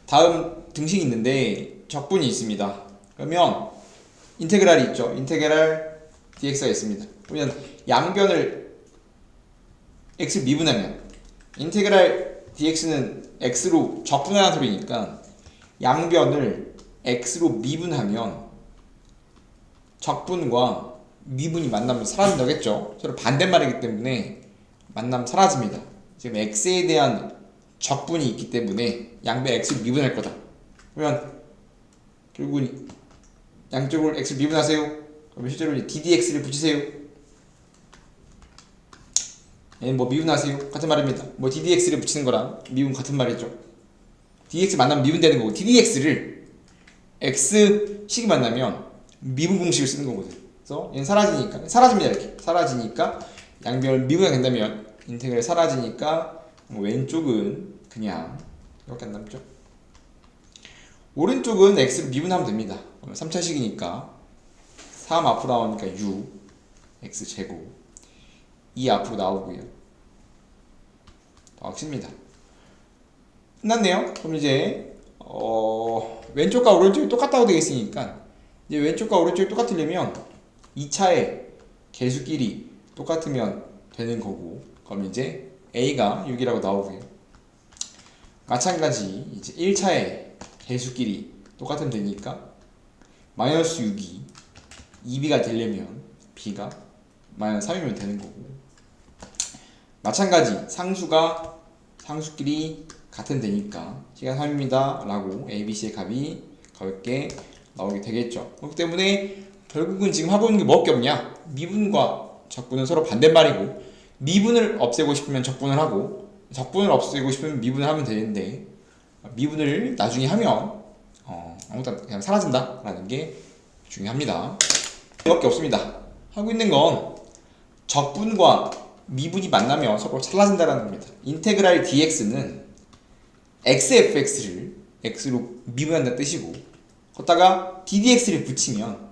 다음 등식이 있는데 적분이 있습니다. 그러면 인테그랄이 있죠. 인테그랄 dx가 있습니다. 그러면 양변을 x 미분하면 인테그랄 dx는 x로 적분하는 소리니까 양변을 x로 미분하면 적분과 미분이 만나면 사라진다겠죠. 서로 반대말이기 때문에 만나면 사라집니다. 지금 x에 대한 적분이 있기 때문에 양변 x를 미분할 거다. 그러면 결국은 양쪽을 x를 미분하세요. 그러면 실제로 이제 ddx를 붙이세요. 얘는 뭐 미분하세요. 같은 말입니다. 뭐 ddx를 붙이는 거랑 미분 같은 말이죠. dx 만나면 미분되는 거고 ddx를 x식이 만나면 미분 공식을 쓰는 거거든. 그래서 얘는 사라집니다. 이렇게 사라지니까 양변을 미분하게 된다면 인테그랄 사라지니까 뭐 왼쪽은 그냥 이렇게 안 남죠. 오른쪽은 x를 미분하면 됩니다. 3차식이니까 3 앞으로 나오니까 6 x제곱 2 앞으로 나오고요. 더하십니다. 끝났네요. 그럼 이제 왼쪽과 오른쪽이 똑같다고 되어 있으니까 이제 왼쪽과 오른쪽이 똑같으려면 2차의 개수끼리 똑같으면 되는 거고, 그럼 이제 a가 6이라고 나오고요. 마찬가지 이제 1차의 개수끼리 똑같으면 되니까 마이너스 6이 2b가 되려면 b가 마이너스 3이면 되는 거고, 마찬가지 상수끼리 같은 되니까 c가 3입니다 라고 abc의 값이 가볍게 나오게 되겠죠. 그렇기 때문에 결국은 지금 하고 있는 게 뭐밖에 없냐, 미분과 적분은 서로 반대말이고 미분을 없애고 싶으면 적분을 하고 적분을 없애고 싶으면 미분을 하면 되는데 미분을 나중에 하면 아무것도 그냥 사라진다 라는 게 중요합니다. 이밖에 없습니다. 하고 있는 건 적분과 미분이 만나면 서로 사라진다라는 겁니다. 인테그랄 dx는 xfx를 x로 미분한다는 뜻이고, 거기다가 ddx를 붙이면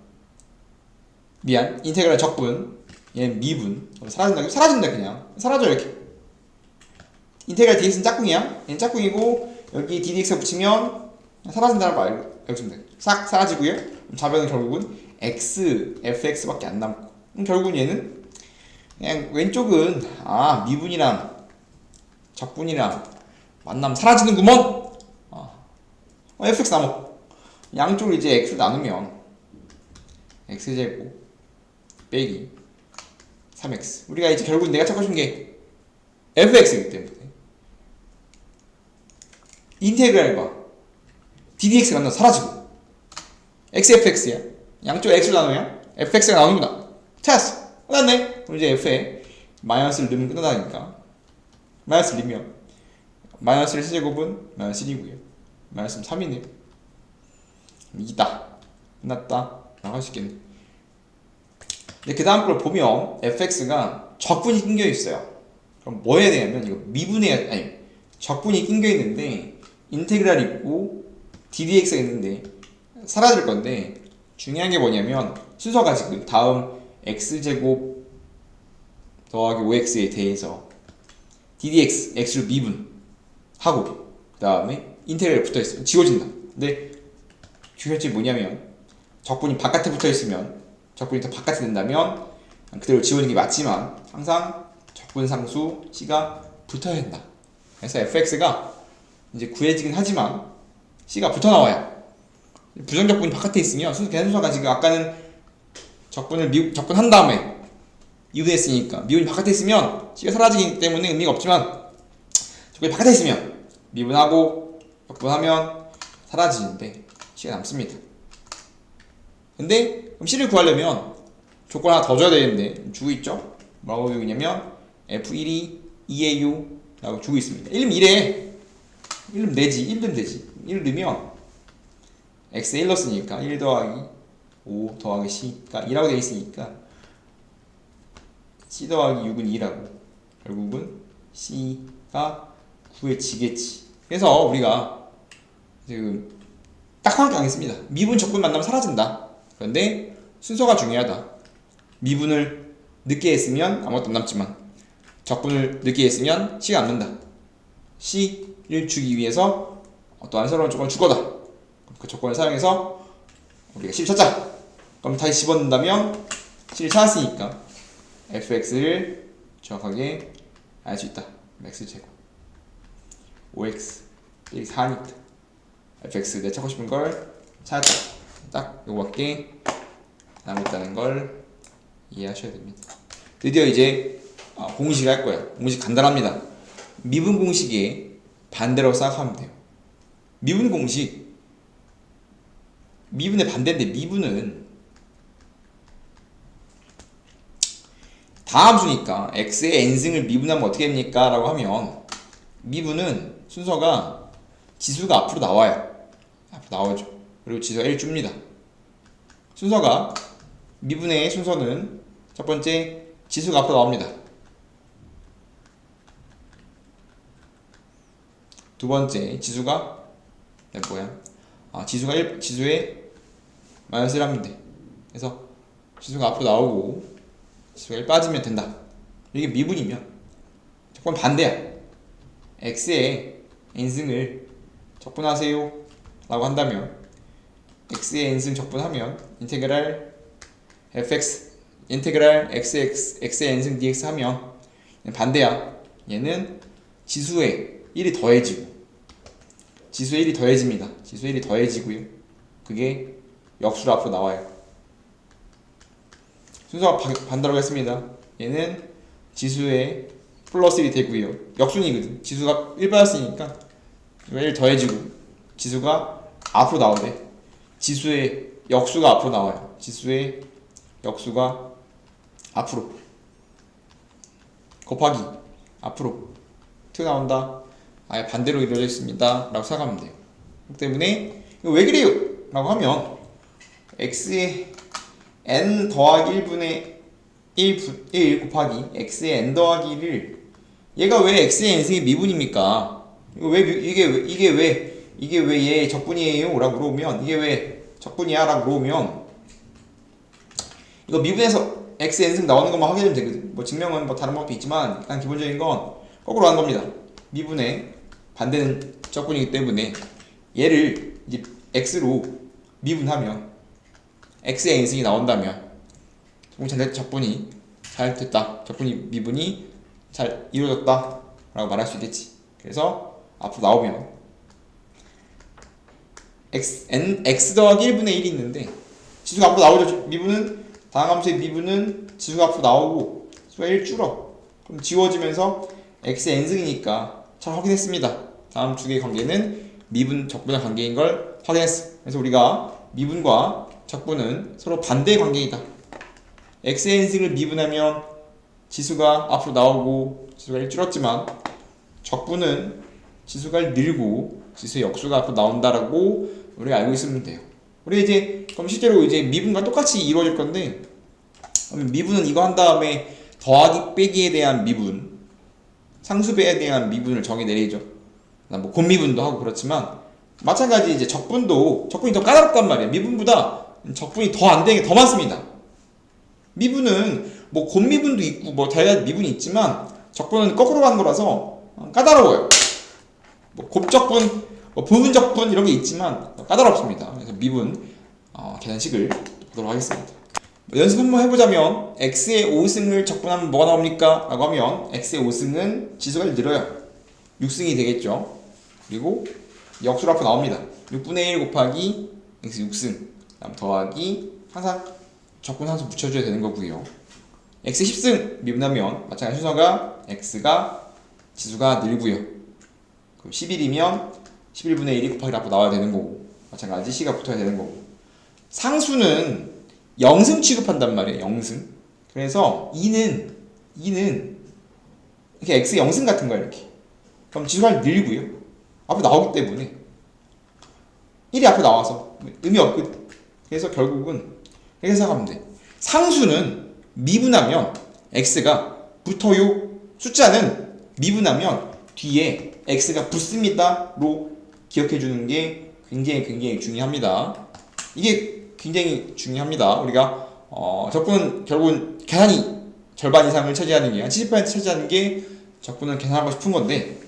인테그랄 적분 얘는 미분 사라진다. 그냥 사라져. 이렇게 인테그랄 dx는 짝꿍이야. 얘는 짝꿍이고 여기 ddx가 붙이면 사라진다라고 알고 있으면 돼. 싹 사라지고요. 좌변은 결국은 xfx밖에 안 남고, 결국은 얘는 그냥 왼쪽은 미분이랑 적분이랑 만나면 사라지는구먼. fx 남았고 양쪽을 이제 x로 나누면 x제곱 빼기 3x. 우리가 이제 결국 내가 찾고 싶은 게 fx이기 때문에 인테그랄과 ddx가 만나면 사라지고 xfx야. 양쪽 x로 나누면 fx가 나오는구나. 찾았어. 끝났네. 그럼 이제 f에 마이너스를 넣으면 끝나다니까 마이너스를 넣으면 마이너스 1제곱은 마이너스 1이고요. 마이너스 3이네요. 이기다. 끝났다. 라고 할 수 있겠네. 근데 그 다음 걸 보면 fx가 적분이 낑겨 있어요. 그럼 뭐 해야 되냐면 이거 적분이 낑겨 있는데 인테그랄이 있고 ddx가 있는데 사라질 건데, 중요한 게 뭐냐면 순서가 지금 다음 x제곱 더하기 5x에 대해서 ddx x로 미분하고 그 다음에 인테그랄이 붙어있으면 지워진다. 근데 중요한 점이 뭐냐면 적분이 바깥에 붙어있으면 적분이 더 바깥에 된다면 그대로 지워지는 게 맞지만 항상 적분 상수 c가 붙어야 된다. 그래서 fx가 이제 구해지긴 하지만 c가 붙어 나와요. 부정적분이 바깥에 있으면 계산수가 지금 아까는 적분한 다음에 미분했으니까 미분이 바깥에 있으면 c가 사라지기 때문에 의미가 없지만 적분이 바깥에 있으면 미분하고 적분하면 사라지는데 c가 남습니다. 근데 그럼 c를 구하려면 조건 하나 더 줘야 되는데 주고 있죠? 뭐라고 주고 있냐면 f1이 2에요 라고 주고 있습니다. 1면 1에 1면 되지. 1을 넣으면 x에 1 넣었으니까 1 더하기 5 더하기 c가 2라고 되어 있으니까 c 더하기 6은 2라고, 결국은 c가 구해지겠지. 그래서 우리가 지금 딱 하나밖에 안 했습니다. 미분 적분 만나면 사라진다. 그런데 순서가 중요하다. 미분을 늦게 했으면 아무것도 안 남지만 적분을 늦게 했으면 c가 남는다. c를 주기 위해서 어떠한 새로운 조건을 주거다. 그 조건을 사용해서 우리가 C를 찾자. 그럼 다시 집어넣는다면 C를 찾았으니까 fx를 정확하게 알 수 있다. x 제곱 5x 빼기 4니까 fx 내가 찾고 싶은 걸 찾았다. 딱 요거밖에 남았다는 걸 이해하셔야 됩니다. 드디어 이제 공식을 할 거예요. 공식 간단합니다. 미분 공식의 반대라고 생각하면 돼요. 미분 공식, 미분의 반대인데 미분은 다함수니까 x의 n승을 미분하면 어떻게 됩니까? 라고 하면 미분은 순서가 지수가 앞으로 나와요. 앞으로 나오죠. 그리고 지수가 1 줍니다. 순서가 미분의 순서는 첫 번째 지수가 앞으로 나옵니다. 두 번째 지수가 지수의 마이너스 1하면 돼. 그래서 지수가 앞으로 나오고 지수가 1 빠지면 된다. 이게 미분이면 조건 반대야. x의 n승을 적분하세요 라고 한다면 x의 n승 적분하면 인테그랄 fx 인테그랄 x의 n승 dx 하면 반대야. 얘는 지수에 1이 더해지고 지수에 1이 더해집니다. 지수에 1이 더해지고요. 그게 역수로 앞으로 나와요. 순서가 반대로 했습니다. 얘는 지수에 플러스 1이 되고요. 역순이거든. 지수가 1 받았으니까 1 더해지고 지수가 앞으로 나오대. 지수의 역수가 앞으로 나와요. 지수의 역수가 앞으로 곱하기 앞으로 튀어나온다. 아예 반대로 이루어져 있습니다 라고 생각하면 돼요. 그렇기 때문에 이거 왜 그래요? 라고 하면 x의 n 더하기 1분의 1 곱하기 x의 n 더하기 1을 얘가 왜 x의 n승의 미분입니까? 이게 왜 얘 적분이에요? 라고 물어보면 이게 왜 적분이야? 라고 물어보면 이거 미분에서 x의 n승 나오는 것만 확인하면 되거든. 뭐 증명은 뭐 다른 방법도 있지만 일단 기본적인 건 거꾸로 하는 겁니다. 미분의 반대는 적분이기 때문에 얘를 이제 x로 미분하면 x의 n승이 나온다면 적분이 잘 됐다. 미분이 잘 이루어졌다 라고 말할 수 있겠지. 그래서 앞으로 나오면 x 더하기 1분의 1이 있는데 지수가 앞으로 나오죠. 다항함수의 미분은 지수가 앞으로 나오고 지수가 1 줄어. 그럼 지워지면서 x의 n승이니까 잘 확인했습니다. 다음 두 개의 관계는 미분, 적분의 관계인 걸 확인했어. 그래서 우리가 미분과 적분은 서로 반대의 관계이다. x의 n승을 미분하면 지수가 앞으로 나오고 지수가 1 줄었지만 적분은 지수가 1 늘고 지수의 역수가 앞으로 나온다라고 우리가 알고 있으면 돼요. 우리 이제 그럼 실제로 이제 미분과 똑같이 이루어질 건데 미분은 이거 한 다음에 더하기 빼기에 대한 미분, 상수배에 대한 미분을 정의 내리죠. 뭐 곱미분도 하고 그렇지만 마찬가지 이제 적분이 더 까다롭단 말이에요. 미분보다 적분이 더 안 되는 게 더 많습니다. 미분은 뭐 곱미분도 있고 뭐 다양한 미분이 있지만 적분은 거꾸로 가는 거라서 까다로워요. 뭐 곱적분, 뭐 부분적분 이런 게 있지만 까다롭습니다. 그래서 미분 계산식을 보도록 하겠습니다. 연습 한번 해보자면 x의 5승을 적분하면 뭐가 나옵니까? 라고 하면 x의 5승은 지수가 늘어요. 6승이 되겠죠. 그리고 역수로 앞으로 나옵니다. 6분의 1 곱하기 x 6승 다음 더하기 항상 적분 함수 붙여줘야 되는 거고요. x 10승 미분하면 마찬가지 순서가 x가 지수가 늘고요. 그럼 11이면 11분의 1이 곱하기 앞으로 나와야 되는 거고 마찬가지 c가 붙어야 되는 거고 상수는 0승 취급한단 말이에요. 0승. 그래서 2는 이렇게 x 0승 같은 거야 이렇게. 그럼 지수가 늘고요. 앞으로 나오기 때문에 1이 앞으로 나와서 의미 없거든. 그래서 결국은 이렇게 생각하면 돼. 상수는 미분하면 x가 붙어요. 숫자는 미분하면 뒤에 x가 붙습니다로 기억해 주는 게 굉장히 중요합니다. 이게 굉장히 중요합니다. 우리가 적분은 결국은 계산이 절반 이상을 차지하는 게 70% 차지하는 게 적분은 계산하고 싶은 건데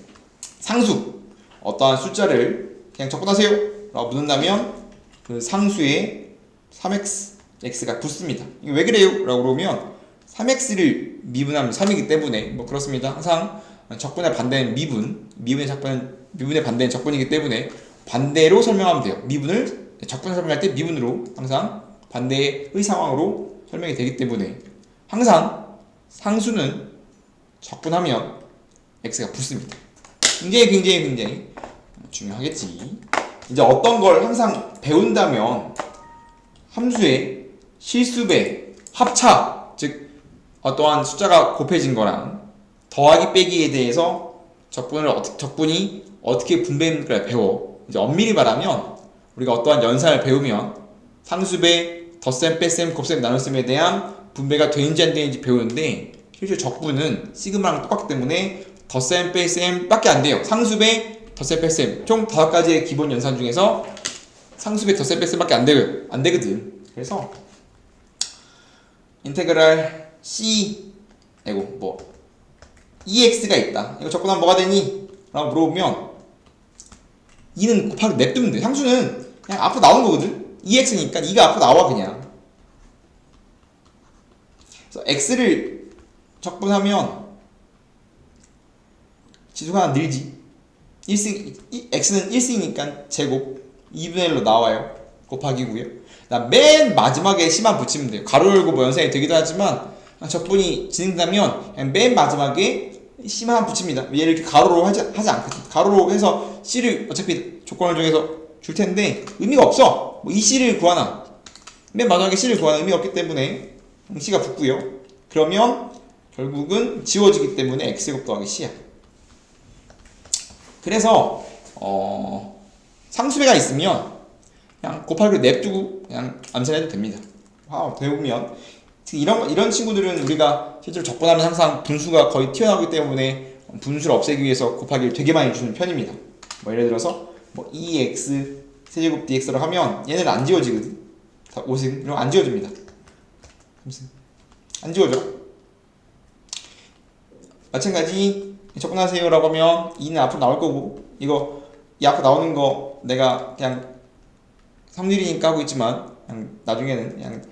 상수 어떠한 숫자를 그냥 적분하세요 라고 묻는다면 그 상수에 3x x가 붙습니다. 이거 왜 그래요? 라고 그러면 3x를 미분하면 3이기 때문에 뭐 그렇습니다. 항상 적분의 반대는 미분의 반대는 적분이기 때문에 반대로 설명하면 돼요. 미분을 적분을 설명할 때 미분으로 항상 반대의 상황으로 설명이 되기 때문에 항상 상수는 적분하면 x가 붙습니다. 굉장히 중요하겠지. 이제 어떤 걸 항상 배운다면 함수의 실수배, 합차, 즉 어떠한 숫자가 곱해진 거랑 더하기 빼기에 대해서 적분이 어떻게 분배되는가를 배워. 이제 엄밀히 말하면 우리가 어떠한 연산을 배우면 상수배, 덧셈, 뺄셈, 곱셈, 나눗셈에 대한 분배가 되는지 안 되는지 배우는데 실제 적분은 시그마랑 똑같기 때문에 덧셈, 뺄셈 밖에 안 돼요. 상수배, 덧셈, 뺄셈 총 5가지의 기본 연산 중에서 상수배, 덧셈, 뺄셈 밖에 안 되거든. 그래서 인테그랄 C EX가 있다. 이거 적분하면 뭐가 되니? 라고 물어보면 2는 곱하기 냅두면 돼. 상수는 그냥 앞으로 나오는 거거든. EX니까 2가 앞으로 나와 그냥. 그래서 X를 적분하면 지수가 하나 늘지. X는 1승이니까 제곱 2분의 1로 나와요. 곱하기고요. 맨 마지막에 C만 붙이면 돼요. 가로 열고 뭐 연산이 되기도 하지만 적분이 진행되면 그냥 맨 마지막에 C만 붙입니다. 얘를 이렇게 가로로 하지 않거든. 가로로 해서 C를 어차피 조건을 정해서 줄 텐데 의미가 없어. 뭐 이 C를 구하나 맨 마지막에 C를 구하나 의미가 없기 때문에 C가 붙고요. 그러면 결국은 지워지기 때문에 X제곱 더하기 C야. 그래서 상수배가 있으면 그냥 곱하기로 냅두고 그냥 암산해도 됩니다. 배우면 이런 친구들은 우리가 실제로 적분하면 항상 분수가 거의 튀어나오기 때문에 분수를 없애기 위해서 곱하기를 되게 많이 주는 편입니다. 뭐 예를 들어서 뭐 2x 세제곱 dx라고 하면 얘네는 안 지워지거든. 5승 이러면 안 지워집니다. 3승 안 지워져. 마찬가지 적분하세요 라고 하면 2는 앞으로 나올 거고 이 앞으로 나오는 거 내가 그냥 3일이니까 하고 있지만 그냥 나중에는 그냥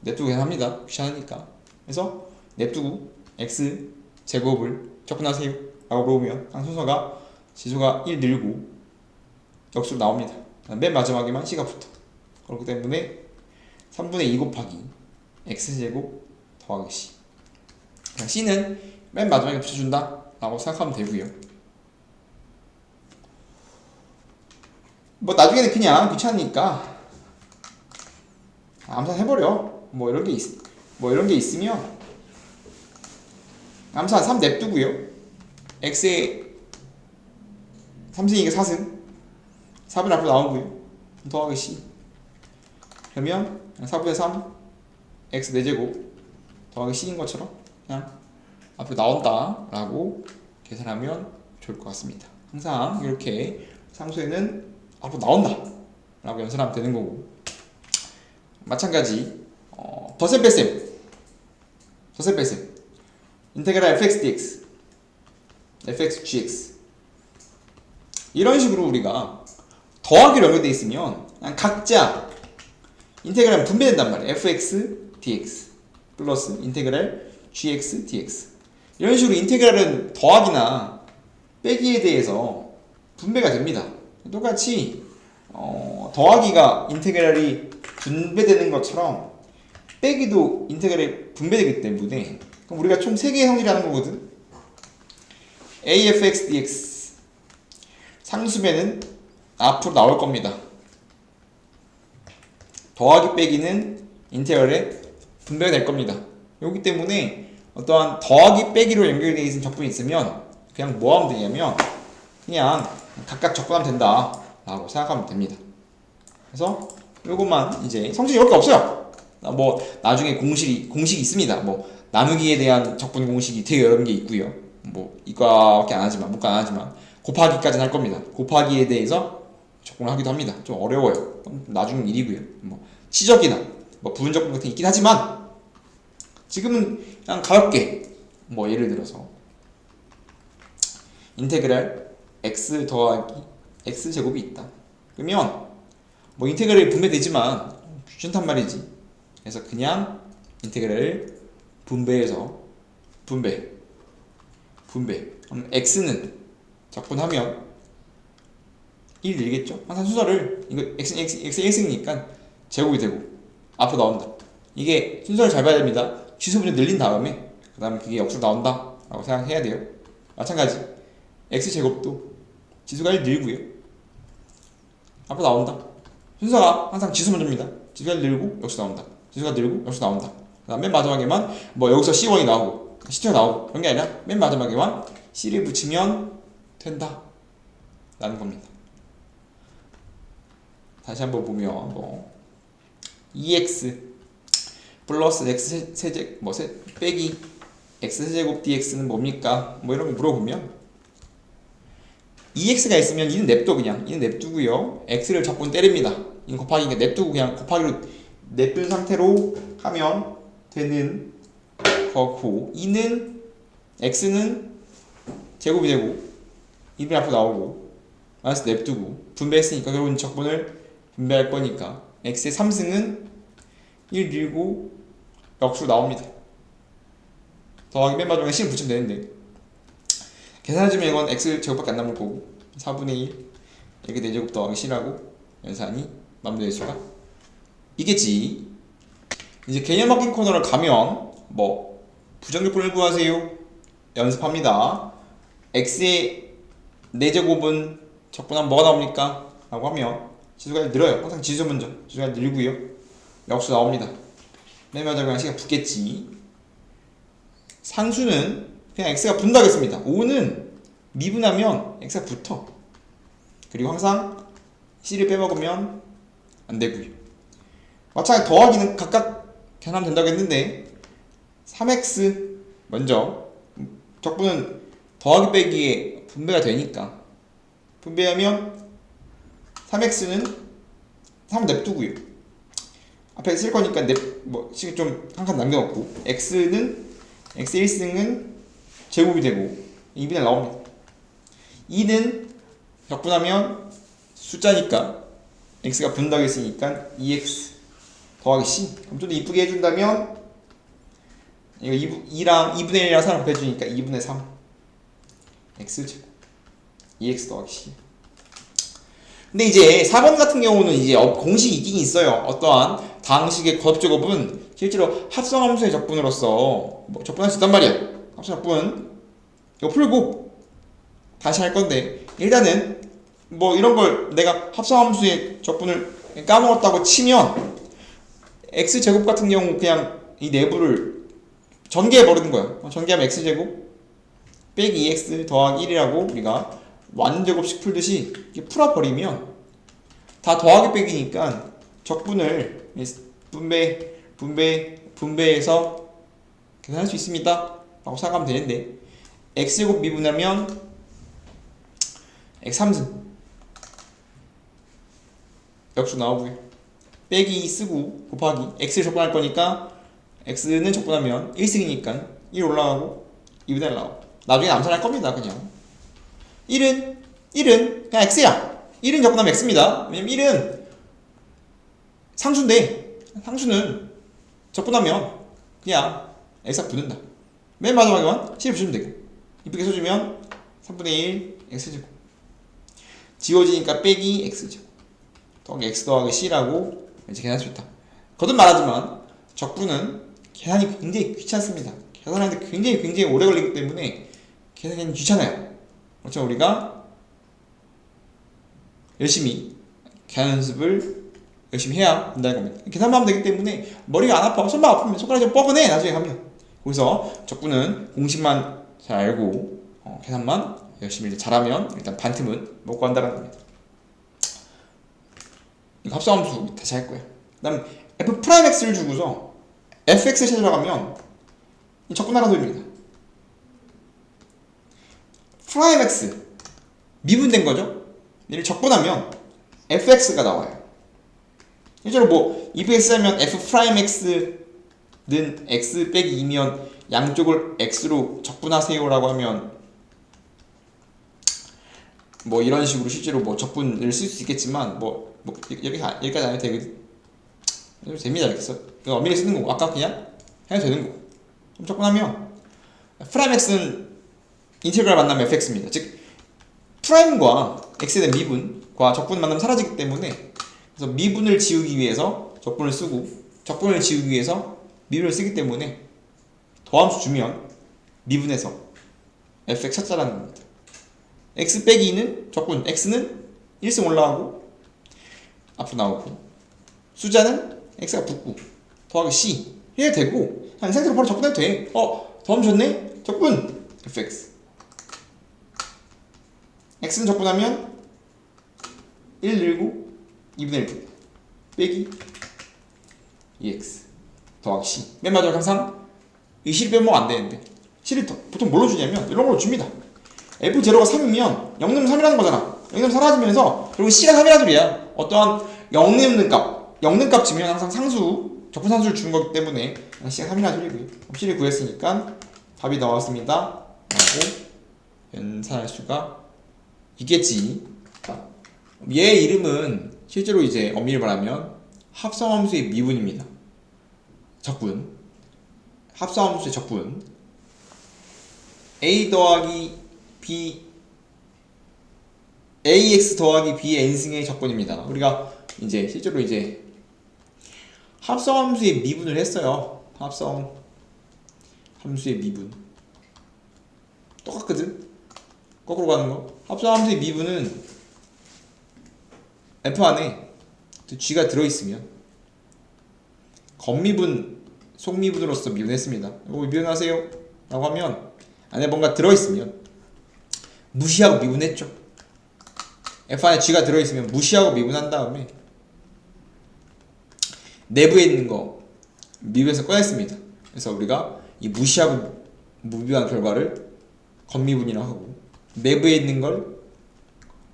냅두고 그냥 합니다. 귀찮으니까. 그래서 냅두고 x 제곱을 적분하세요 라고 물어보면 순서가 지수가 1 늘고 역수로 나옵니다. 맨 마지막에만 c가 붙어. 그렇기 때문에 3분의 2 곱하기 x제곱 더하기 c. c는 맨 마지막에 붙여준다 라고 생각하면 되고요. 뭐 나중에는 그냥 귀찮으니까 암산 해버려. 뭐 이런 게 있으면 암산 3 냅두고요. x에 3승이니까 4승 4분 앞으로 나오고요. 더하기 c. 그러면 4분의 3 x 4제곱 더하기 c인 것처럼 그냥 앞으로 나온다 라고 계산하면 좋을 것 같습니다. 항상 이렇게 상수에는 앞으로 나온다 라고 연산하면 되는 거고, 마찬가지 덧셈 뺄셈 인테그랄 fx dx fx gx 이런 식으로 우리가 더하기로 연결되어 있으면 그냥 각자 인테그랄 분배된단 말이에요. fx dx 플러스 인테그랄 gx dx 이런 식으로 인테그랄은 더하기나 빼기에 대해서 분배가 됩니다. 똑같이 더하기가 인테그랄이 분배되는 것처럼 빼기도 인테그랄이 분배되기 때문에 그럼 우리가 총 3개의 성질이 하는 거거든. afx dx 상수배는 앞으로 나올 겁니다. 더하기 빼기는 인테그랄에 분배가 될 겁니다. 여기 때문에 어떠한 더하기 빼기로 연결되어 있는 적분이 있으면 그냥 뭐 하면 되냐면 그냥 각각 적분하면 된다 라고 생각하면 됩니다. 그래서 요것만 이제 성질이 이렇게 없어요. 뭐 나중에 공식이 있습니다. 뭐 나누기에 대한 적분 공식이 되게 여러 개 있고요. 뭐 이과밖에 안 하지만 문과 안 하지만 곱하기까지는 할 겁니다. 곱하기에 대해서 적분을 하기도 합니다. 좀 어려워요. 나중 일이고요. 뭐 치적이나 뭐 부분적분 같은 게 있긴 하지만 지금은 그냥 가볍게 뭐 예를 들어서 인테그랄 x 더하기 x제곱이 있다. 그러면 뭐 인테그랄이 분배되지만 귀찮단 말이지. 그래서 그냥 인테그랄을 분배해서 분배 그럼 x는 적분하면 1 늘겠죠? 항상 순서를 이거 x 1승이니까 제곱이 되고 앞으로 나온다. 이게 순서를 잘 봐야 됩니다. 취소분을 늘린 다음에 그 다음에 그게 역수로 나온다 라고 생각해야 돼요. 마찬가지 x제곱도 지수가 1 늘고요 앞으로 나온다. 순서가 항상 지수 먼저입니다. 지수가 1 늘고 역수 나온다. 지수가 늘고 역수 나온다. 그 다음 맨 마지막에만 뭐 여기서 C1이 나오고 C2가 나오고 그런 게 아니라 맨 마지막에만 C를 붙이면 된다 라는 겁니다. 다시 한번 보면 뭐 2x 플러스 x 세제곱 빼기 x 세제곱 dx는 뭡니까? 뭐 이런 거 물어보면 2x가 있으면 2는 냅둬. 그냥 2는 냅두고요 x를 적분 때립니다. 이는 곱하기니까 냅두고 그냥 곱하기로 냅둔 상태로 하면 되는 거고 2는 x는 제곱이 되고 2는 앞으로 나오고 마이너스 냅두고 분배했으니까 결국은 적분을 분배할 거니까 x의 3승은 1 늘고 역수로 나옵니다. 더하기 맨 마지막에 c를 붙이면 되는데 계산해주면 이건 x 제곱밖에 안 남을 거고 4분의 1 이렇게 4제곱 더하기 c라고 연산이 마무리될 수가 있겠지. 이제 개념 바뀐 코너를 가면 뭐 부정적분을 구하세요 연습합니다. x의 4제곱은 적분하면 뭐가 나옵니까? 라고 하면 지수가 늘어요. 항상 지수 먼저 지수가 늘고요 역수 나옵니다. 맨 마지막에 c가 붙겠지. 상수는 그냥 x가 분다겠습니다. 5는 미분하면 x가 붙어. 그리고 항상 c를 빼먹으면 안 되고요. 마찬가지 더하기는 각각 계산하면 된다고 했는데 3x 먼저 적분은 더하기 빼기에 분배가 되니까 분배하면 3x는 3 냅두고요. 앞에 쓸 거니까 식을 좀 한 칸 남겨놓고 x는 x 1승은 제곱이 되고 2분의 1 나옵니다. 2는 적분하면 숫자니까 x가 분다고 했으니까 2x 더하기 c. 그럼 좀 더 이쁘게 해준다면 이거 2랑 2분의 1이랑 3을 곱해주니까 2분의 3 x제곱 2x 더하기 c. 근데 이제 4번 같은 경우는 이제 공식이 있긴 있어요. 어떠한 다항식의 거듭제곱은 실제로 합성함수의 적분으로서 뭐 적분할 수 있단 말이야. 합성 적분 이거 풀고 다시 할 건데 일단은 뭐 이런 걸 내가 합성함수의 적분을 까먹었다고 치면 x제곱 같은 경우 그냥 이 내부를 전개해 버리는 거야. 전개하면 x제곱 빼기 2x 더하기 1이라고 우리가 완제곱식 풀듯이 이렇게 풀어버리면 다 더하기 빼기니까 적분을 분배해서 계산할 수 있습니다 라고 생각하면 되는데 x제곱 미분하면 x 3승 역수 나오고요. 빼기 쓰고 곱하기 x를 적분할 거니까 x는 적분하면 1승이니까 1 올라가고 2분의 1 나오고 나중에 암산할 겁니다. 그냥 1은 그냥 x야. 1은 적분하면 x입니다. 왜냐면 1은 상수인데 상수는 적분하면 그냥 x가 붙는다. 맨 마지막에만 c를 붙이면 되고 이쁘게 써주면 3분의 1 x제곱 지워지니까 빼기 x제곱 더하기 x 더하기 c라고 이제 계산할 수 있다. 거듭 말하지만 적분은 계산이 굉장히 귀찮습니다. 계산하는데 굉장히 오래 걸리기 때문에 계산이 귀찮아요. 그렇죠? 우리가 열심히 계산 연습을 열심히 해야 된다는 겁니다. 계산만 하면 되기 때문에 머리가 안 아파. 손만 아프면 손가락이 좀 뻐근해 나중에 가면. 그래서 적분은 공식만 잘 알고 계산만 열심히 잘하면 일단 반틈은 먹고 간다는 겁니다. 이거 합성함수 다시 할 거예요. 그 다음 f'x를 주고서 fx를 찾으러 가면 적분하라는 소리입니다. 프라임 x 미분된 거죠. 얘를 적분하면 fx가 나와요. 실제로 뭐 2x 하면 f 프라임 x는 x 빼기 2면 양쪽을 x로 적분하세요 라고 하면 뭐 이런 식으로 실제로 뭐 적분을 쓸 수 있겠지만 뭐 여기까지 안 해도 되거든. 좀 재미다 이렇게 써. 이거 엄밀히 쓰는 거고 아까 그냥 해도 되는 거고. 그럼 적분하면 프라임 x는 인테그랄 만나면 fx입니다. 즉 프라임과 x에 대한 미분과 적분 만나면 사라지기 때문에 그래서 미분을 지우기 위해서 적분을 쓰고 적분을 지우기 위해서 미분을 쓰기 때문에 더함수 주면 미분해서 fx 찾자라는 겁니다. x 빼기 2는 적분 x는 1승 올라가고 앞으로 나오고 숫자는 x가 붙고 더하기 c 해야 되고 이 상태로 바로 적분해도 돼. 더함 줬네? 적분 fx x는 적분하면 1 늘고 2분의 1 빼기 2x 더하기 c 맨 마지막 항상 이 실이 빼먹으면 안 되는데 실이 보통 뭘로 주냐면 이런 걸로 줍니다. f0가 3이면 0 넣으면 3이라는 거잖아. 0 넣으면 사라지면서 그리고 c가 3이라는 소리야. 어떠한 0 넣는 값 0 넣는 값 주면 항상 상수 적분 상수를 주는 거기 때문에 c가 3이라는 소리고요. c를 구했으니까 답이 나왔습니다 라고 연산할 수가 있겠지. 얘 이름은 실제로 이제 엄밀히 말하면 합성함수의 미분입니다. 적분 합성함수의 적분 a 더하기 b ax 더하기 b의 n승의 적분입니다. 우리가 이제 실제로 이제 합성함수의 미분을 했어요. 합성함수의 미분 똑같거든. 거꾸로 가는 거. 합성함수의 미분은 f 안에 g가 들어있으면 겉미분 속미분으로서 미분했습니다. 이거 미분하세요 라고 하면 안에 뭔가 들어있으면 무시하고 미분했죠. f 안에 g가 들어있으면 무시하고 미분한 다음에 내부에 있는 거 미분해서 꺼냈습니다. 그래서 우리가 이 무시하고 미분한 결과를 겉미분이라고 하고 내부에 있는 걸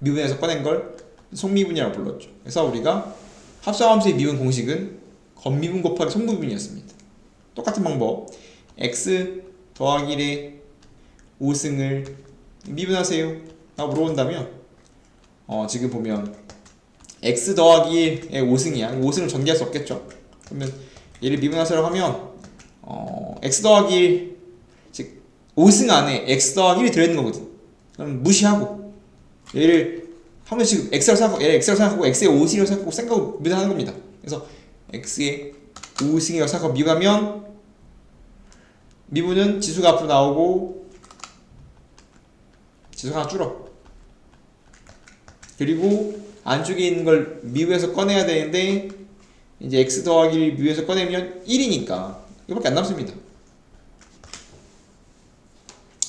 미분해서 꺼낸 걸 속미분이라고 불렀죠. 그래서 우리가 합성함수의 미분 공식은 겉미분 곱하기 속미분이었습니다. 똑같은 방법 x 더하기 1의 5승을 미분하세요 라고 물어본다면 지금 보면 x 더하기 1의 5승이야. 5승을 전개할 수 없겠죠. 그러면 얘를 미분하세요 하면 x 더하기 1 즉 5승 안에 x 더하기 1이 들어있는 거거든. 그럼 무시하고 얘를 한 번씩 x라고 생각하고 얘를 x라고 생각하고 x의 5승이라고 생각하고 미분하는 겁니다. 그래서 x의 5승이라고 생각하고 미분하면 미분은 지수가 앞으로 나오고 지수가 하나 줄어. 그리고 안쪽에 있는 걸 미분해서 꺼내야 되는데 이제 x 더하기 1 미분해서 꺼내면 1이니까 이거밖에 안 남습니다.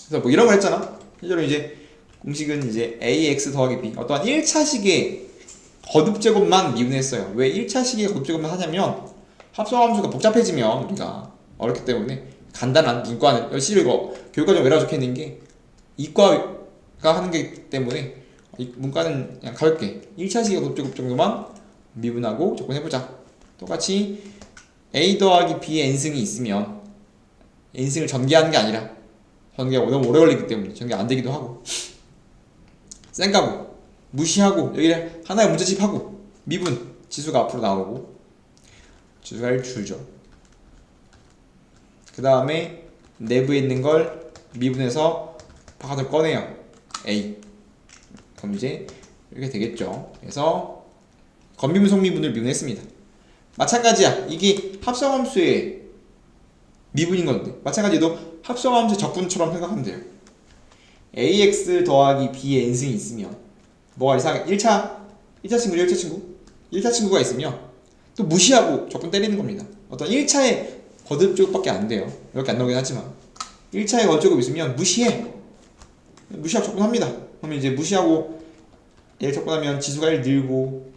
그래서 뭐 이런 걸 했잖아. 실제로 이제 공식은 이제 ax 더하기 b 어떠한 1차식의 거듭제곱만 미분했어요. 왜 1차식의 거듭제곱만 하냐면 합성함수가 복잡해지면 우리가 어렵기 때문에 간단한 문과는 실제로 이거 교육과정 외라 적혀있는 게 이과가 하는 게 때문에 문과는 그냥 가볍게 1차식의 거듭제곱 정도만 미분하고 적분해보자. 똑같이 a 더하기 b의 n승이 있으면 n승을 전개하는 게 아니라 전개가 너무 오래 걸리기 때문에 전개 안 되기도 하고 쌩까고 무시하고 여기를 하나의 문제집하고 미분 지수가 앞으로 나오고 지수가 1 줄죠. 그 다음에 내부에 있는 걸 미분해서 바깥으로 꺼내요. a 그럼 이제 이렇게 되겠죠. 그래서 겉미분 속미분을 미분했습니다. 마찬가지야. 이게 합성함수의 미분인 건데 마찬가지로 합성함수의 적분처럼 생각하면 돼요. ax 더하기 b의 n승이 있으면 뭐가 이상해? 1차 친구죠. 1차 친구 1차 친구가 있으면 또 무시하고 적분 때리는 겁니다. 어떤 1차의 거듭제곱밖에 안 돼요. 이렇게 안 나오긴 하지만 1차의 거듭제곱 있으면 무시하고 적분합니다. 그러면 이제 무시하고 얘를 적분하면 지수가 1 늘고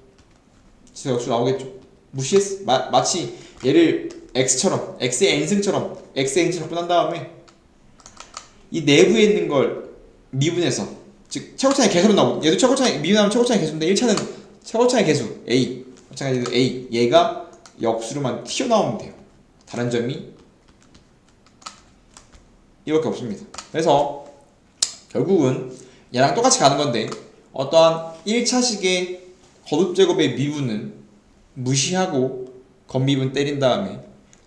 지수가 역수 나오겠죠. 무시했어. 마치 얘를 x처럼 x의 n승처럼 x의 n승 적분한 다음에 이 내부에 있는 걸 미분해서 즉 최고차의 개수로 나오고 얘도 최고차의 미분하면 최고차의 개수인데 1차는 최고차의 개수 a 마찬가지로 a 얘가 역수로만 튀어나오면 돼요. 다른 점이 이밖에 없습니다. 그래서 결국은 얘랑 똑같이 가는 건데 어떠한 1차식의 거듭제곱의 미분은 무시하고 겉미분 때린 다음에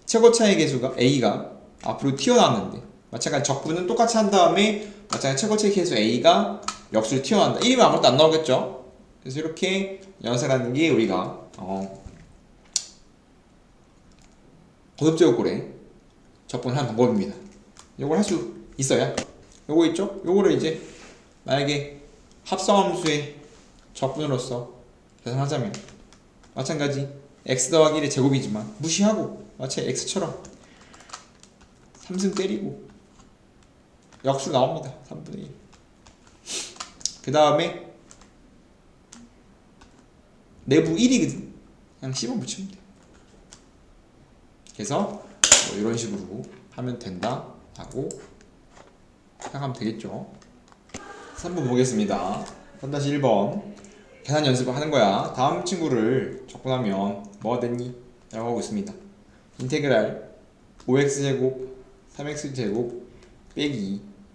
최고차의 개수가 A가 앞으로 튀어나왔는데 마찬가지 적분은 똑같이 한 다음에 마찬가지 최고차의 개수 A가 역수로 튀어나온다. 1이면 아무것도 안 나오겠죠. 그래서 이렇게 연산하는 게 우리가 거듭제곱골의 적분하는 방법입니다. 이걸 할 수 있어야 요거 있죠? 요거를 이제 만약에 합성함수의 적분으로서 계산하자면 마찬가지 x 더하기 1의 제곱이지만 무시하고 마치 x처럼 3승 때리고 역수로 나옵니다. 3분의 1. 그 다음에 내부 1이거든. 그냥 씹어 붙이면 돼. 그래서 뭐 이런 식으로 하면 된다 라고 생각하면 되겠죠. 3번 보겠습니다. 3-1번 계산 연습을 하는 거야. 다음 친구를 적분하면 뭐가 됐니? 라고 하고 있습니다. 인테그랄 5x제곱 3x제곱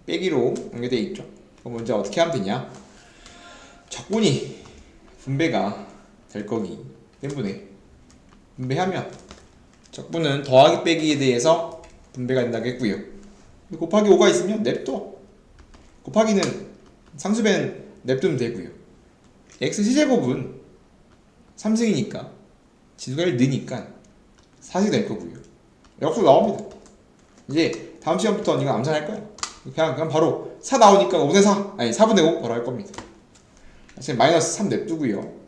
빼기로 연결되어 있죠. 그럼 먼저 어떻게 하면 되냐? 적분이 분배가 될 거기 때문에 분배하면 적분은 더하기 빼기에 대해서 분배가 된다고 했고요. 곱하기 5가 있으면 냅둬. 곱하기는 상수배는 냅두면 되고요. x제곱은 3승이니까 지수가 1 느니까 4이 될 거고요. 역수 나옵니다. 이제 다음 시간부터 이거 암산할 거야. 그냥 바로 4 나오니까 5분의 4 아니 4분의 5 바로 할 겁니다. 지금 마이너스 3 냅두고요.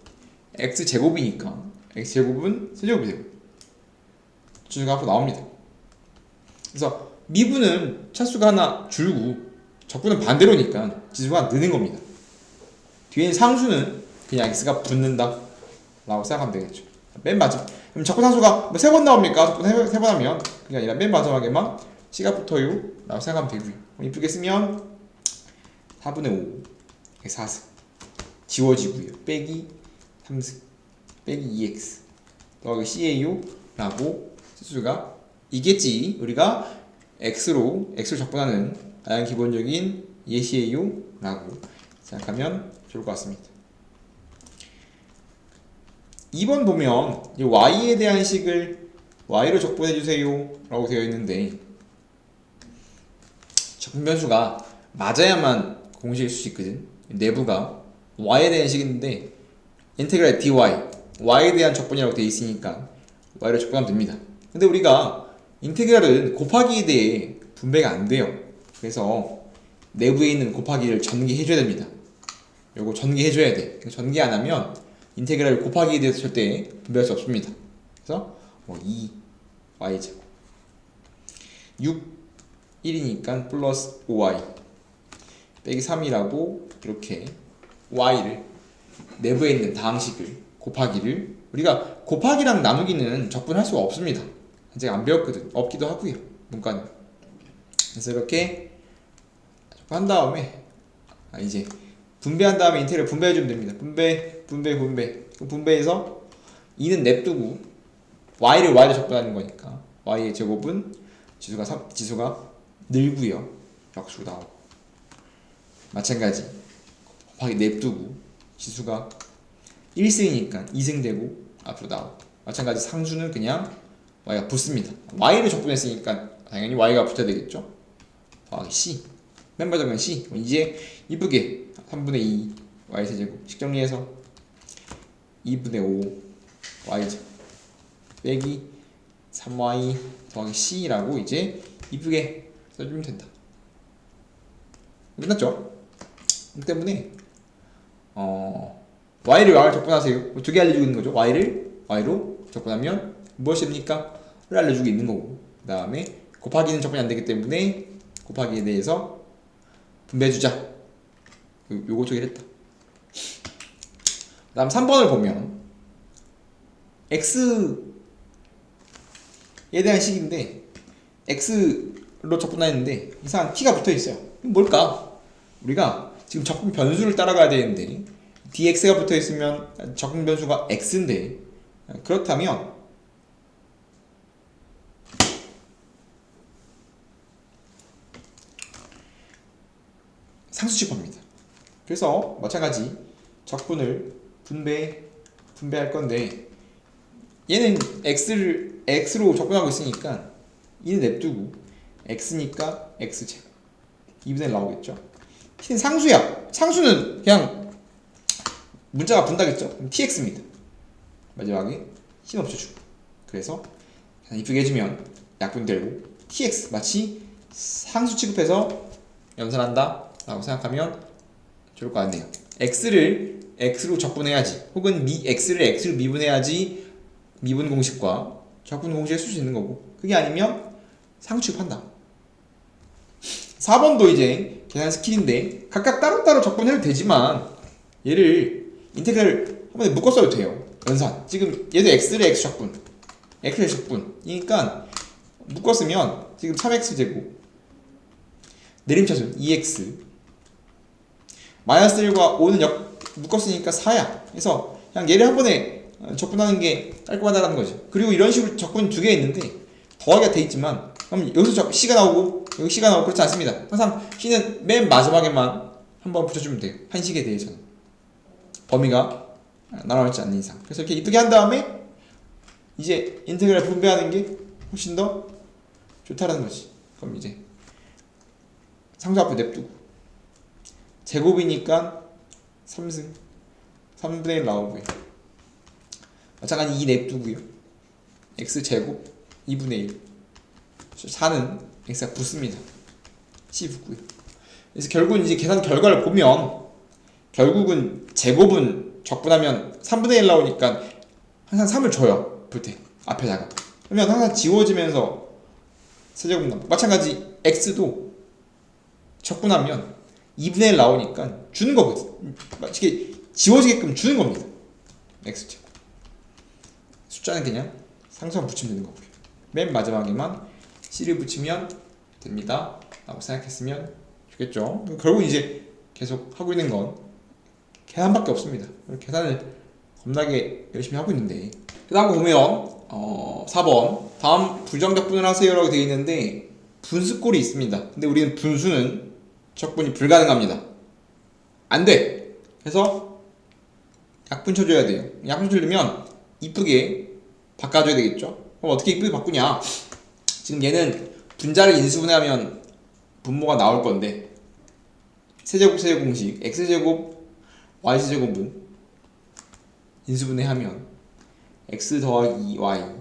x제곱이니까 x제곱은 세제곱이 되고 지수가 앞으로 나옵니다. 그래서 미분은 차수가 하나 줄고 적분은 반대로니까 지수가 느는 겁니다. 뒤에 상수는 그냥 x가 붙는다 라고 생각하면 되겠죠. 맨 마지막 그럼 적분 상수가 뭐 3번 나옵니까? 적분 3번 하면 그게 아니라 맨 마지막에만 c가 붙어요 라고 생각하면 되고요. 이쁘게 쓰면 4분의 5 4승 지워지고요. 빼기 3승 빼기 2x 더하기 cAU 라고 수가 이겠지. 우리가 x로 적분하는 가장 기본적인 예시에요 라고 생각하면 좋을 것 같습니다. 2번 보면 이 y에 대한 식을 y로 적분해 주세요 라고 되어 있는데 적분 변수가 맞아야만 공식일 수 있거든. 내부가 y에 대한 식인데 인테그랄 dy y에 대한 적분이라고 되어 있으니까 y로 적분하면 됩니다. 근데 우리가 인테그랄은 곱하기에 대해 분배가 안 돼요. 그래서 내부에 있는 곱하기를 전개해줘야 됩니다. 요거 전개해줘야 돼. 전개 안 하면 인테그랄 곱하기에 대해서 절대 분배할 수 없습니다. 그래서 2y제곱 6 1이니까 플러스 5y 빼기 3이라고 이렇게 y를 내부에 있는 다항식을 곱하기를 우리가 곱하기랑 나누기는 적분할 수가 없습니다. 아직 안 배웠거든. 없기도 하고요. 문과는. 그래서 이렇게 한 다음에 이제 분배한 다음에 인테그랄 분배해주면 됩니다. 분배해서 2는 냅두고 y를 y로 적분하는 거니까 y의 제곱은 지수가 늘고요. 역수로 나오고 마찬가지 곱하기 냅두고 지수가 1승이니까 2승 되고 앞으로 나오고 마찬가지 상수는 그냥 y가 붙습니다. y를 적분했으니까 당연히 y가 붙어야 되겠죠. 더하기 c 맨 마지막은 c. 이제 이쁘게 3분의 2 y 세제곱 식 정리해서 2분의 5 y제곱 빼기 3y 더하기 c라고 이제 이쁘게 써주면 된다. 끝났죠? 그렇기 때문에 y를 y로 적분하세요. 두 개 알려주고 있는 거죠. y를 y로 적분하면 무엇이 됩니까? 를 알려주고 있는 거고 그 다음에 곱하기는 적분이 안 되기 때문에 곱하기에 대해서 분배해주자. 요거 저기 했다. 그 다음 3번을 보면 x에 대한 식인데 x로 적분하는데 이상한 t가 붙어있어요. 뭘까? 우리가 지금 적분 변수를 따라가야 되는데 dx가 붙어있으면 적분 변수가 x인데 그렇다면 상수집합니다. 그래서 마찬가지 적분을 분배할 건데 얘는 x로 적분하고 있으니까 이는 냅두고 x니까 x제곱 2분의 1 나오겠죠. t는 상수야. 상수는 그냥 문자가 분다겠죠. 그럼 tx입니다. 마지막에 t는 없애주고 그래서 이쁘게 해주면 약분되고 tx 마치 상수 취급해서 연산한다 라고 생각하면 좋을 것 같네요. x를 x로 적분해야지 혹은 x를 x로 미분해야지 미분 공식과 적분 공식을 쓸 수 있는 거고 그게 아니면 상수 취급한다. 4번도 이제 계산 스킬인데 각각 따로따로 적분해도 되지만 얘를 인테그랄 한 번에 묶어 써도 돼요. 연산 지금 얘도 x를 x 적분 x의 적분이니까 묶었으면 지금 3x제곱 내림차순 2x 마이너스 1과 5는 묶었으니까 4야. 그래서 그냥 얘를 한 번에 적분하는 게 깔끔하다는 거죠. 그리고 이런 식으로 적분이 두 개 있는데 더하기가 돼 있지만 그럼 여기서 c가 나오고 여기 c가 나오고 그렇지 않습니다. 항상 c는 맨 마지막에만 한번 붙여주면 돼요. 한식에 대해서는 범위가 나눠있지 않는 이상. 그래서 이렇게 이쁘게 한 다음에 이제 인테그랄 분배하는 게 훨씬 더 좋다라는 거지. 그럼 이제 상수 앞에 냅두고 제곱이니까 3승 3분의 1 나오고요. 마찬가지 2 냅두고요. x제곱 2분의 1 4는 x가 붙습니다. c 붙고요. 그래서 결국은 이제 계산 결과를 보면 결국은 제곱은 적분하면 3분의 1 나오니까 항상 3을 줘요. 볼 때 앞에다가 그러면 항상 지워지면서 세제곱 나오고 마찬가지 x도 적분하면 2분의 1 나오니까 주는 거거든. 이렇게 지워지게끔 주는 겁니다. x제곱 숫자는 그냥 상수만 붙이면 되는 거고요. 맨 마지막에만 c를 붙이면 됩니다 라고 생각했으면 좋겠죠. 결국 이제 계속 하고 있는 건 계산밖에 없습니다. 계산을 겁나게 열심히 하고 있는데 그 다음 거 보면 4번 다음 부정적분을 하세요 라고 되어 있는데 분수꼴이 있습니다. 근데 우리는 분수는 적분이 불가능합니다. 안돼. 그래서 약분 쳐줘야 돼요. 약분 쳐주려면 이쁘게 바꿔줘야 되겠죠. 그럼 어떻게 이쁘게 바꾸냐. 지금 얘는 분자를 인수분해하면 분모가 나올 건데 세제곱 공식 x제곱 y제곱은 인수분해하면 x 더하기 y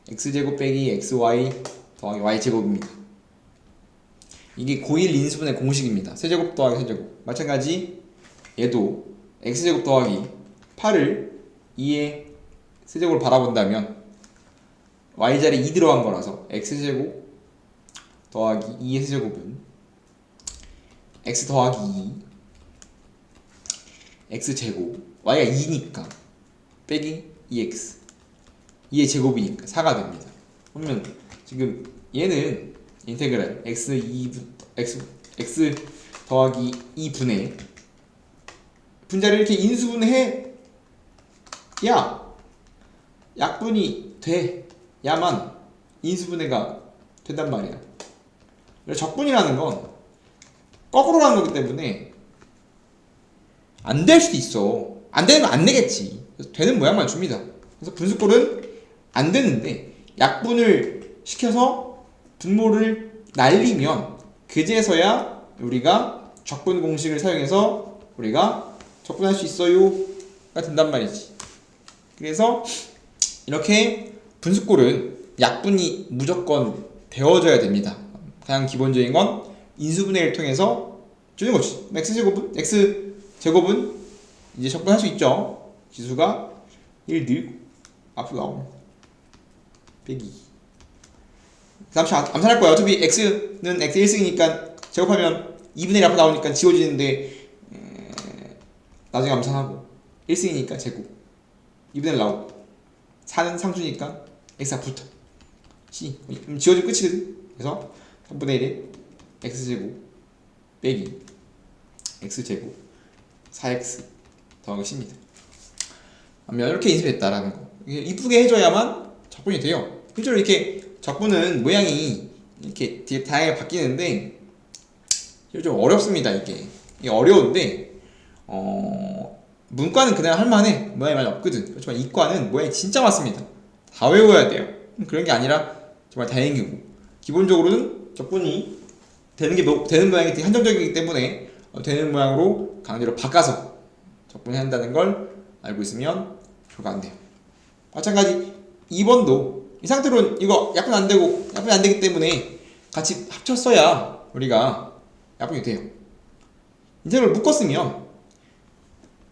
x제곱 빼기 xy 더하기 y제곱입니다. 이게 고일 인수분해 공식입니다. 세제곱 더하기 세제곱 마찬가지 얘도 x제곱 더하기 8을 2의 세제곱으로 바라본다면 y자리에 2 들어간 거라서 x제곱 더하기 2의 세제곱은 x 더하기 2 x제곱 y가 2니까 빼기 2x 2의 제곱이니까 4가 됩니다. 그러면 지금 얘는 인테그랄 x 더하기 2분의 분자를 이렇게 인수분해야 약분이 돼야만 인수분해가 된단 말이야. 적분이라는 건 거꾸로 가는 거기 때문에 안 될 수도 있어. 안 되면 안 내겠지. 되는 모양만 줍니다. 그래서 분수꼴은 안 되는데 약분을 시켜서 분모를 날리면 그제서야 우리가 적분 공식을 사용해서 우리가 적분할 수 있어요가 된단 말이지. 그래서 이렇게 분수꼴은 약분이 무조건 되어져야 됩니다. 가장 기본적인 건 인수분해를 통해서 주는 거지. x제곱은 이제 적분할 수 있죠. 지수가 1 늘고 앞으로 나오면 빼기 잠시 암산할 거야. 어차피 x는 x 1승이니까 제곱하면 2분의 1 앞으로 나오니까 지워지는데 나중에 암산하고 1승이니까 제곱 2분의 1 나오고 4는 상수니까 x가 붙어 c 지워지면 끝이거든. 그래서 3분의 1에 x제곱 빼기 x제곱 4x 더하기 c입니다. 이렇게 인수했다라는 거. 이쁘게 해줘야만 적분이 돼요. 실제로 이렇게 적분은 모양이 이렇게 다양하게 바뀌는데 좀 어렵습니다. 이게 어려운데 문과는 그냥 할만해. 모양이 많이 없거든. 그렇지만 이과는 모양이 진짜 많습니다. 다 외워야 돼요. 그런 게 아니라 정말 다행이고, 기본적으로는 적분이 되는 모양이 되게 한정적이기 때문에 되는 모양으로 강제로 바꿔서 적분이 한다는 걸 알고 있으면 표가 안 돼요. 마찬가지 2번도 이 상태로는 이거 약분 안 되고 약분이 안 되기 때문에 같이 합쳤어야 우리가 약분이 돼요. 인테그럴 묶었으면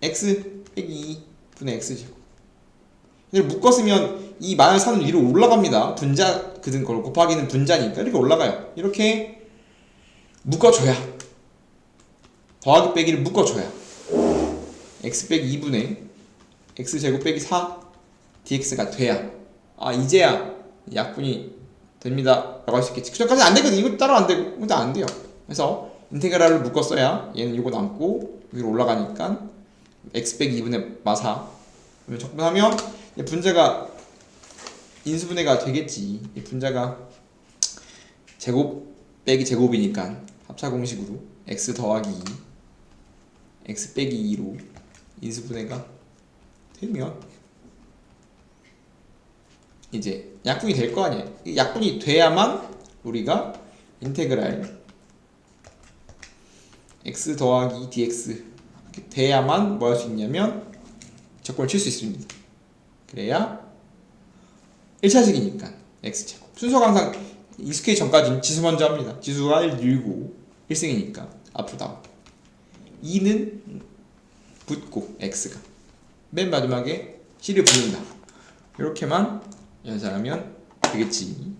x 빼기 2 분의 x제곱. 이걸 묶었으면 이 마이너스 3은 위로 올라갑니다. 분자 그든 걸 곱하기는 분자니까 이렇게 올라가요. 이렇게 묶어줘야, 더하기 빼기를 묶어줘야 x 빼기 2분의 x제곱 빼기 4 dx가 돼야 이제야 약분이 됩니다 라고 할 수 있겠지. 그 전까지는 안 되거든. 이거 따로 안 되고 이것도 안 돼요. 그래서 인테그랄을 묶었어야 얘는 이거 남고 위로 올라가니까 x 빼기 2분의 마4 적분하면 분자가 인수분해가 되겠지. 이 분자가 제곱 빼기 제곱이니까 합차공식으로 x 더하기 2 x 빼기 2로 인수분해가 되면 이제 약분이 될 거 아니야. 약분이 돼야만 우리가 인테그랄 x 더하기 dx 이렇게 돼야만 뭐 할 수 있냐면 적분을 칠 수 있습니다. 그래야 1차식이니까 x제곱. 순서가 항상 익숙해지기 전까지는 지수 먼저 합니다. 지수가 1 늘고 1승이니까 앞으로 나오고 2는 붙고 x가 맨 마지막에 c를 붙는다. 이렇게만 연산하면 되겠지.